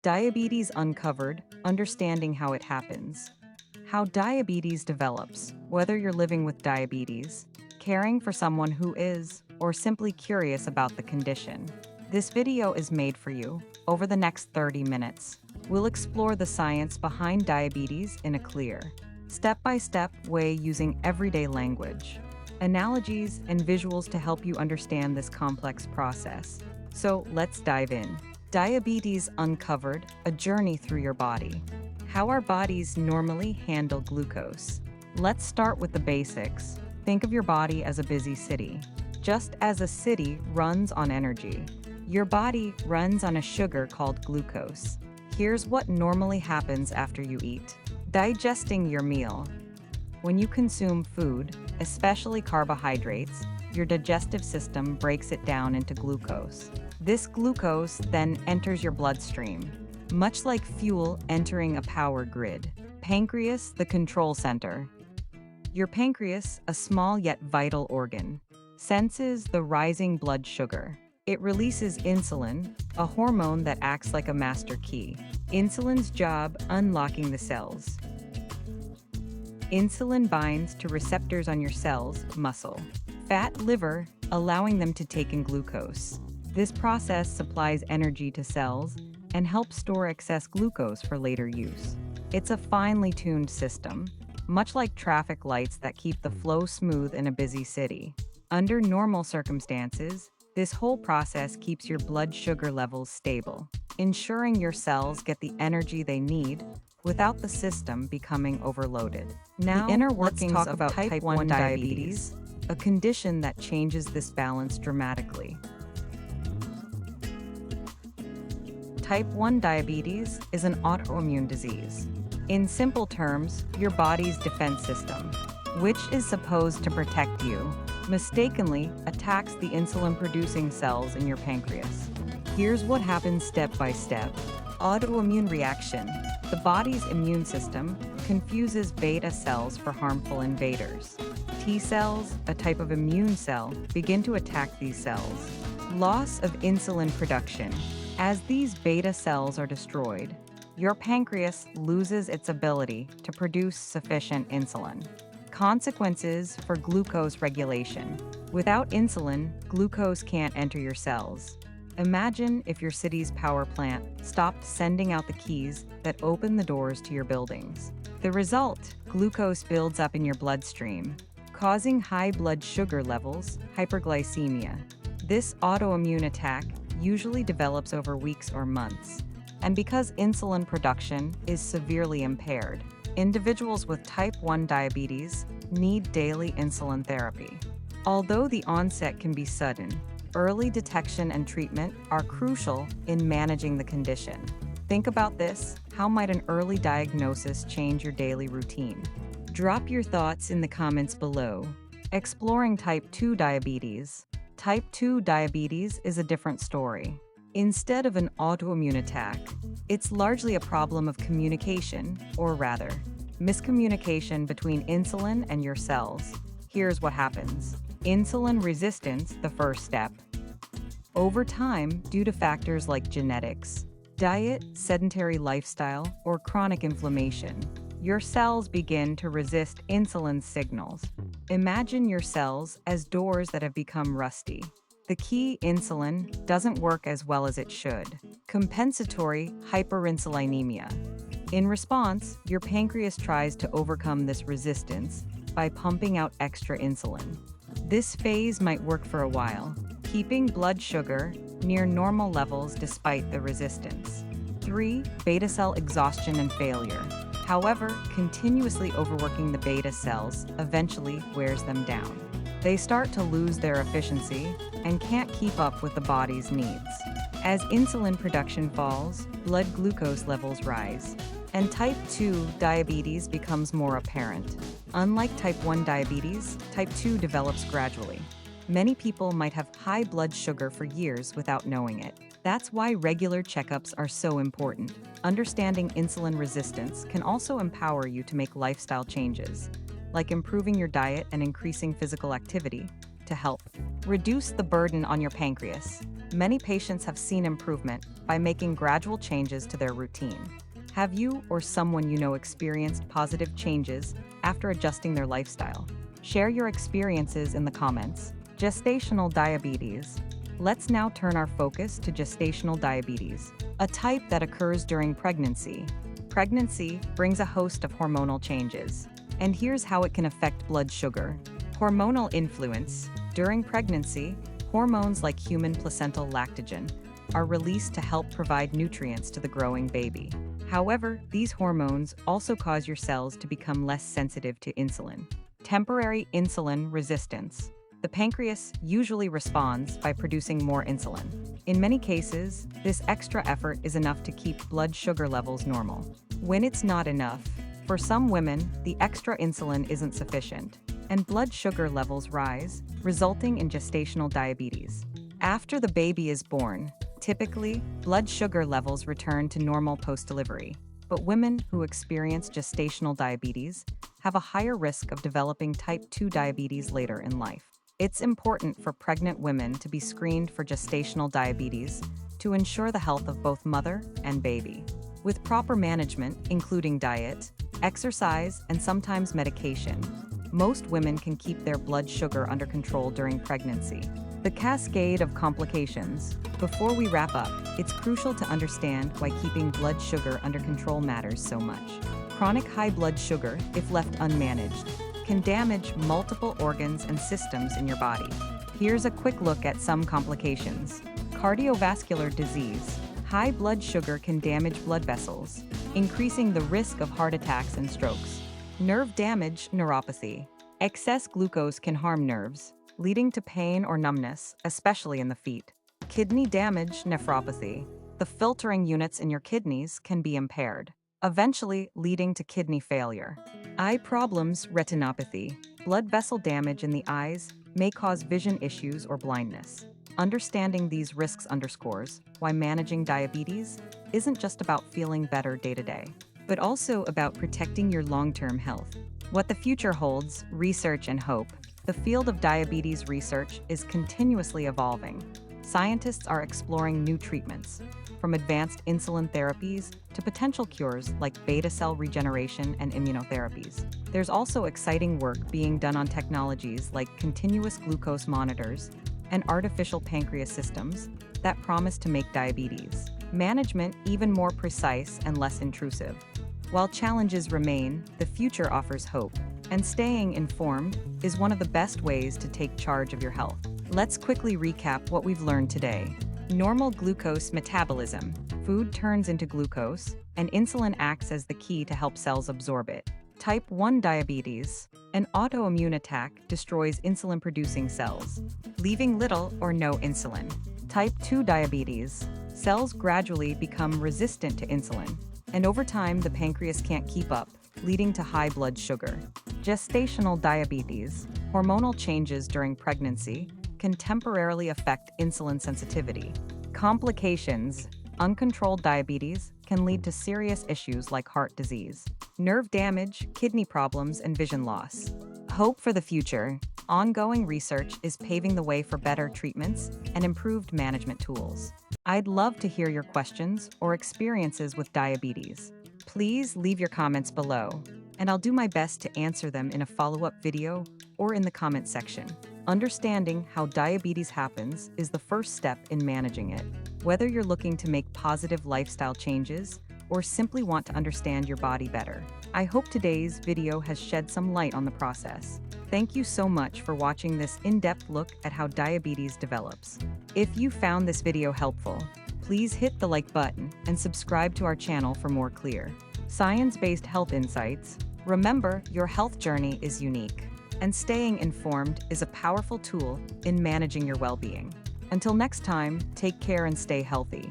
Diabetes Uncovered, Understanding How It Happens. How diabetes develops, whether you're living with diabetes, caring for someone who is, or simply curious about the condition. This video is made for you. Over the next 30 minutes, we'll explore the science behind diabetes in a clear, step-by-step way using everyday language, analogies, and visuals to help you understand this complex process. So let's dive in. Diabetes Uncovered, a journey through your body. How our bodies normally handle glucose. Let's start with the basics. Think of your body as a busy city. Just as a city runs on energy, your body runs on a sugar called glucose. Here's what normally happens after you eat. Digesting your meal. When you consume food, especially carbohydrates, your digestive system breaks it down into glucose. This glucose then enters your bloodstream, much like fuel entering a power grid. Pancreas, the control center. Your pancreas, a small yet vital organ, senses the rising blood sugar. It releases insulin, a hormone that acts like a master key. Insulin's job, unlocking the cells. Insulin binds to receptors on your cells, muscle, fat, liver, allowing them to take in glucose. This process supplies energy to cells and helps store excess glucose for later use. It's a finely tuned system, much like traffic lights that keep the flow smooth in a busy city. Under normal circumstances, this whole process keeps your blood sugar levels stable, ensuring your cells get the energy they need without the system becoming overloaded. Now, the inner workings talk of about type 1 diabetes, a condition that changes this balance dramatically. Type 1 diabetes is an autoimmune disease. In simple terms, your body's defense system, which is supposed to protect you, mistakenly attacks the insulin-producing cells in your pancreas. Here's what happens step by step. Autoimmune reaction. The body's immune system confuses beta cells for harmful invaders. T cells, a type of immune cell, begin to attack these cells. Loss of insulin production. As these beta cells are destroyed, your pancreas loses its ability to produce sufficient insulin. Consequences for glucose regulation. Without insulin, glucose can't enter your cells. Imagine if your city's power plant stopped sending out the keys that open the doors to your buildings. The result, glucose builds up in your bloodstream, causing high blood sugar levels, hyperglycemia. This autoimmune attack usually develops over weeks or months. And because insulin production is severely impaired, individuals with type 1 diabetes need daily insulin therapy. Although the onset can be sudden, early detection and treatment are crucial in managing the condition. Think about this: how might an early diagnosis change your daily routine? Drop your thoughts in the comments below. Exploring type 2 diabetes. Type 2 diabetes is a different story. Instead of an autoimmune attack, it's largely a problem of communication, or rather, miscommunication between insulin and your cells. Here's what happens. Insulin resistance, the first step. Over time, due to factors like genetics, diet, sedentary lifestyle, or chronic inflammation, your cells begin to resist insulin signals. Imagine your cells as doors that have become rusty. The key, insulin, doesn't work as well as it should. Compensatory hyperinsulinemia. In response, your pancreas tries to overcome this resistance by pumping out extra insulin. This phase might work for a while, keeping blood sugar near normal levels despite the resistance. 3. Beta cell exhaustion and failure. However, continuously overworking the beta cells eventually wears them down. They start to lose their efficiency and can't keep up with the body's needs. As insulin production falls, blood glucose levels rise, and type 2 diabetes becomes more apparent. Unlike type 1 diabetes, type 2 develops gradually. Many people might have high blood sugar for years without knowing it. That's why regular checkups are so important. Understanding insulin resistance can also empower you to make lifestyle changes, like improving your diet and increasing physical activity, to help reduce the burden on your pancreas. Many patients have seen improvement by making gradual changes to their routine. Have you or someone you know experienced positive changes after adjusting their lifestyle? Share your experiences in the comments. Gestational diabetes. Let's now turn our focus to gestational diabetes, a type that occurs during pregnancy. Pregnancy brings a host of hormonal changes, and here's how it can affect blood sugar. Hormonal influence. During pregnancy, hormones like human placental lactogen are released to help provide nutrients to the growing baby. However, these hormones also cause your cells to become less sensitive to insulin. Temporary insulin resistance. The pancreas usually responds by producing more insulin. In many cases, this extra effort is enough to keep blood sugar levels normal. When it's not enough, for some women, the extra insulin isn't sufficient, and blood sugar levels rise, resulting in gestational diabetes. After the baby is born, typically, blood sugar levels return to normal post-delivery. But women who experience gestational diabetes have a higher risk of developing type 2 diabetes later in life. It's important for pregnant women to be screened for gestational diabetes to ensure the health of both mother and baby. With proper management, including diet, exercise, and sometimes medication, most women can keep their blood sugar under control during pregnancy. The cascade of complications. Before we wrap up, it's crucial to understand why keeping blood sugar under control matters so much. Chronic high blood sugar, if left unmanaged, can damage multiple organs and systems in your body. Here's a quick look at some complications. Cardiovascular disease. High blood sugar can damage blood vessels, increasing the risk of heart attacks and strokes. Nerve damage, neuropathy. Excess glucose can harm nerves, leading to pain or numbness, especially in the feet. Kidney damage, nephropathy. The filtering units in your kidneys can be impaired, eventually leading to kidney failure. Eye problems, retinopathy. Blood vessel damage in the eyes may cause vision issues or blindness. Understanding these risks underscores why managing diabetes isn't just about feeling better day to day, but also about protecting your long-term health. What the future holds, research and hope. The field of diabetes research is continuously evolving. Scientists are exploring new treatments, from advanced insulin therapies to potential cures like beta cell regeneration and immunotherapies. There's also exciting work being done on technologies like continuous glucose monitors and artificial pancreas systems that promise to make diabetes management even more precise and less intrusive. While challenges remain, the future offers hope, and staying informed is one of the best ways to take charge of your health. Let's quickly recap what we've learned today. Normal glucose metabolism. Food turns into glucose, and insulin acts as the key to help cells absorb it. Type 1 diabetes. An autoimmune attack destroys insulin-producing cells, leaving little or no insulin. Type 2 diabetes. Cells gradually become resistant to insulin, and over time the pancreas can't keep up, leading to high blood sugar. Gestational diabetes. Hormonal changes during pregnancy can temporarily affect insulin sensitivity. Complications. Uncontrolled diabetes can lead to serious issues like heart disease, nerve damage, kidney problems, and vision loss. Hope for the future. Ongoing research is paving the way for better treatments and improved management tools. I'd love to hear your questions or experiences with diabetes. Please leave your comments below, and I'll do my best to answer them in a follow-up video or in the comment section. Understanding how diabetes happens is the first step in managing it. Whether you're looking to make positive lifestyle changes or simply want to understand your body better, I hope today's video has shed some light on the process. Thank you so much for watching this in-depth look at how diabetes develops. If you found this video helpful, please hit the like button and subscribe to our channel for more clear, science-based health insights. Remember, your health journey is unique, and staying informed is a powerful tool in managing your well-being. Until next time, take care and stay healthy.